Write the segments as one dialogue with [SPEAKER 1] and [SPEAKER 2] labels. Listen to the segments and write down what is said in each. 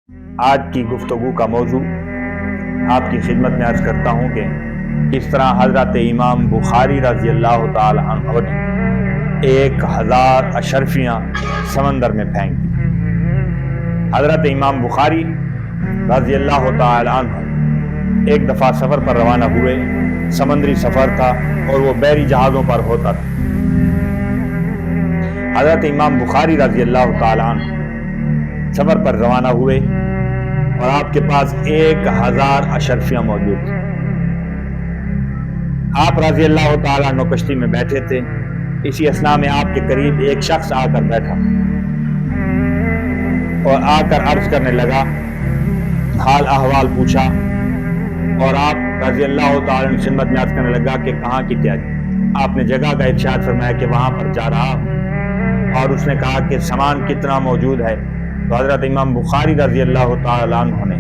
[SPEAKER 1] آج کی گفتگو کا موضوع آپ کی خدمت میں عرض کرتا ہوں کہ اس طرح حضرت امام بخاری رضی اللہ تعالی عنہ نے 1000 اشرفیاں سمندر میں پھینک دی۔ حضرت امام بخاری رضی اللہ تعالی عنہ ایک دفعہ سفر پر روانہ ہوئے، سمندری سفر تھا اور وہ بحری جہازوں پر ہوتا تھا۔ حضرت امام بخاری رضی اللہ تعالی عنہ سفر پر روانہ ہوئے اور آپ کے پاس 1000 اشرفیاں موجود تھیں۔ آپ رضی اللہ تعالی عنہ کشتی میں بیٹھے تھے۔ اسی اثناء میں آپ کے قریب ایک شخص آ کر بیٹھا اور آ کر عرض کرنے لگا، حال احوال پوچھا اور آپ رضی اللہ تعالی عنہ خدمت میں عرض کرنے لگا کہ کہاں کی تیاری؟ آپ نے جگہ کا ارشاد فرمایا کہ وہاں پر جا رہا ہوں، اور اس نے کہا کہ سامان کتنا موجود ہے؟ تو حضرت امام بخاری رضی اللہ تعالی عنہ نے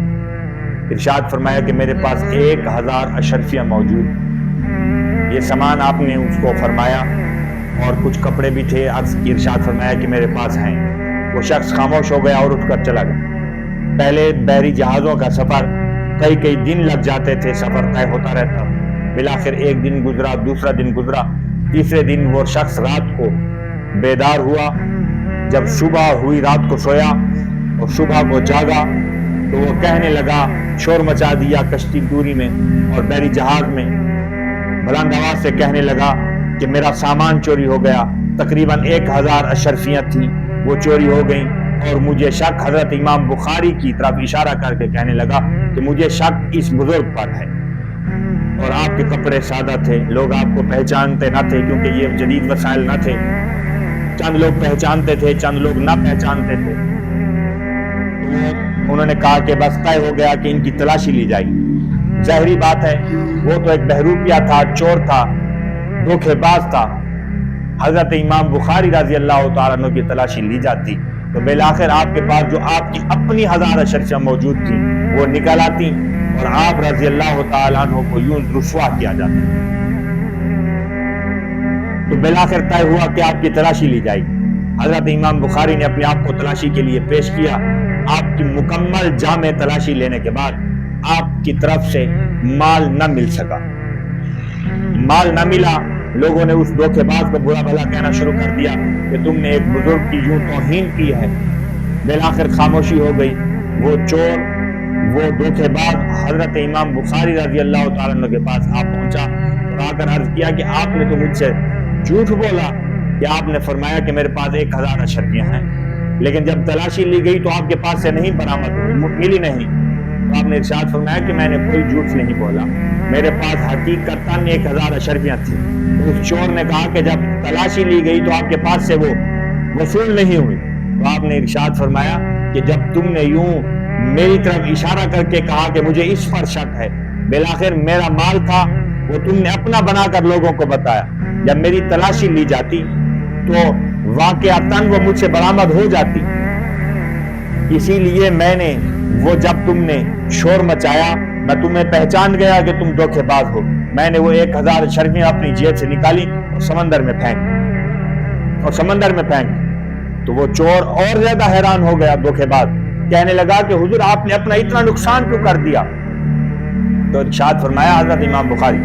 [SPEAKER 1] ارشاد فرمایا کہ میرے پاس 1000 اشرفیاں موجود۔ یہ سامان آپ نے اس کو فرمایا اور کچھ کپڑے بھی تھے، ارشاد فرمایا کہ میرے پاس ہیں۔ وہ شخص خاموش ہو گیا اور اٹھ کر چلا گیا۔ پہلے بحری جہازوں کا سفر کئی دن لگ جاتے تھے، سفر طے ہوتا رہتا۔ بالآخر ایک دن گزرا، دوسرا دن گزرا، تیسرے دن وہ شخص رات کو بیدار ہوا۔ جب صبح ہوئی، رات کو سویا اور صبح کو جاگا تو وہ کہنے لگا، شور مچا دیا کشتی دوری میں اور بحری جہاز میں، بلند آواز سے کہنے لگا کہ میرا سامان چوری ہو گیا۔ تقریباً 1000 اشرفیاں تھیں، وہ چوری ہو گئیں، اور مجھے شک، حضرت امام بخاری کی طرف اشارہ کر کے کہنے لگا کہ مجھے شک اس بزرگ پر ہے۔ اور آپ کے کپڑے سادہ تھے، لوگ آپ کو پہچانتے نہ تھے کیونکہ یہ جدید وسائل نہ تھے۔ چند لوگ پہچانتے تھے، چند لوگ نہ پہچانتے تھے۔ انہوں نے کہا کہ بس طے ہو گیا کہ ان کی تلاشی لی جائے گی۔ ظاہری بات ہے، وہ تو ایک بہروپیہ تھا، چور تھا، دھوکے باز تھا۔ حضرت امام بخاری رضی اللہ تعالیٰ عنہ کی تلاشی لی جاتی تو بالآخر آپ کے پاس جو آپ کی اپنی 1000 اشرفیاں موجود تھی وہ نکل آتی اور آپ رضی اللہ تعالیٰ عنہ کو یوں رسوا کیا جاتا۔ تو بالآخر طے ہوا کہ آپ کی تلاشی لی جائے گی۔ حضرت امام بخاری نے اپنے آپ کو تلاشی کے لیے پیش کیا۔ آپ کی مکمل جامع تلاشی لینے کے بعد آپ کی طرف سے مال نہ مل سکا۔ مال نہ ملا، لوگوں نے اس دھوکے باز کو برا بھلا کہنا شروع کر دیا کہ تم نے ایک بزرگ کی یوں توہین کی ہے۔ بالآخر خاموشی ہو گئی۔ وہ چور، وہ دھوکے باز حضرت امام بخاری رضی اللہ تعالیٰ عنہ کے پاس پہنچا اور آ کر عرض کیا کہ آپ نے تو مجھ سے جھوٹ بولا کہ آپ نے فرمایا کہ میرے پاس 1000 اشرفیاں ہیں، لیکن جب تلاشی لی گئی تو آپ کے پاس سے نہیں برآمد ہوئی، ملی نہیں۔ تو آپ نے ارشاد فرمایا کہ میں نے کوئی جھوٹ نہیں بولا، میرے پاس حقیقتاً 1000 اشرفیاں تھیں۔ اس چور نے کہا کہ جب تلاشی لی گئی تو آپ کے پاس سے وہ وصول نہیں ہوئی۔ تو آپ نے ارشاد فرمایا کہ جب تم نے یوں میری طرف اشارہ کر کے کہا کہ مجھے اس پر شک ہے، بالآخر میرا مال تھا وہ تم نے اپنا بنا کر لوگوں کو بتایا۔ جب میری تلاشی لی جاتی تو واقعتاً وہ مجھ سے برآمد ہو جاتی۔ اسی لیے میں نے وہ جب تم نے شور مچایا، میں تمہیں پہچان گیا کہ تم دھوکے باز ہو۔ میں نے وہ 1000 اشرفیاں اپنی جیب سے نکالی اور سمندر میں پھینک تو وہ چور اور زیادہ حیران ہو گیا، دھوکے باز کہنے لگا کہ حضور آپ نے اپنا اتنا نقصان کیوں کر دیا؟ تو ارشاد فرمایا حضرت امام بخاری،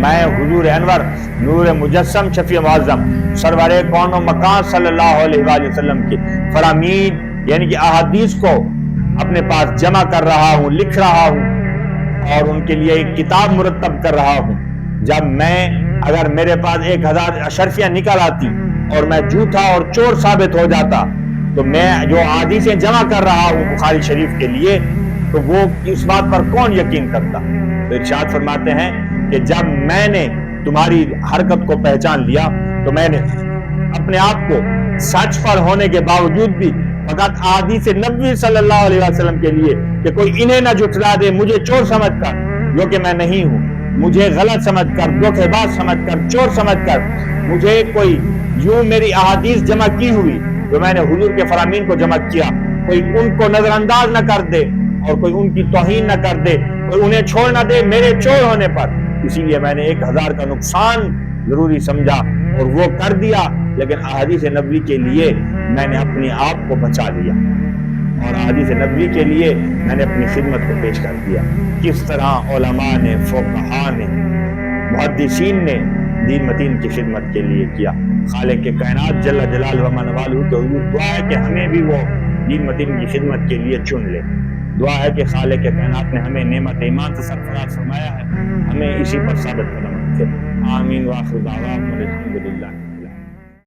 [SPEAKER 1] میں حضور انور نور مجسم شفیع معظم سرور کون و مکان صلی اللہ علیہ وآلہ وسلم کی فرامین یعنی کہ احادیث کو اپنے پاس جمع کر رہا ہوں، لکھ رہا ہوں اور ان کے لیے ایک کتاب مرتب کر رہا ہوں۔ جب اگر میرے پاس 1000 اشرفیاں نکل آتی اور میں جھوٹا اور چور ثابت ہو جاتا تو میں جو احادیثیں جمع کر رہا ہوں بخاری شریف کے لیے تو وہ اس بات پر کون یقین کرتا؟ تو ارشاد فرماتے ہیں کہ جب میں نے تمہاری حرکت کو پہچان لیا تو میں نے اپنے آپ کو سچ پر ہونے کے باوجود بھی فقط احادیث نبوی صلی اللہ علیہ وسلم کے لیے کہ کوئی انہیں نہ جھٹلا دے، مجھے چور سمجھ کر، جو کہ میں نہیں ہوں، مجھے غلط سمجھ کر، دھوکے باز سمجھ کر، چور سمجھ کر، مجھے کوئی یوں میری احادیث جمع کی ہوئی جو میں نے حضور کے فرامین کو جمع کیا، کوئی ان کو نظر انداز نہ کر دے اور کوئی ان کی توہین نہ کر دے، کوئی انہیں چھوڑ نہ دے میرے چور ہونے پر۔ اسی لیے میں نے 1000 کا نقصان ضروری سمجھا اور وہ کر دیا، لیکن احادیث نبوی کے لیے میں نے اپنے آپ کو بچا لیا۔ اور حدیث نبوی کے لیے میں نے اپنی خدمت کو پیش کر دیا۔ کس طرح علماء نے، فقہاء نے، محدثین نے دین متین کی خدمت کے لیے کیا۔ خالق کے کائنات جل جلالہ و من والہ کے حضور دعا ہے کہ ہمیں بھی وہ دین متین کی خدمت کے لیے چن لے۔ دعا ہے کہ خالق کے کائنات نے ہمیں نعمت ایمان سے سرفراز فرمایا ہے، ہمیں اسی پر ثابت قدم رکھے۔ آمین۔ وآخر دعوانا الحمدللہ۔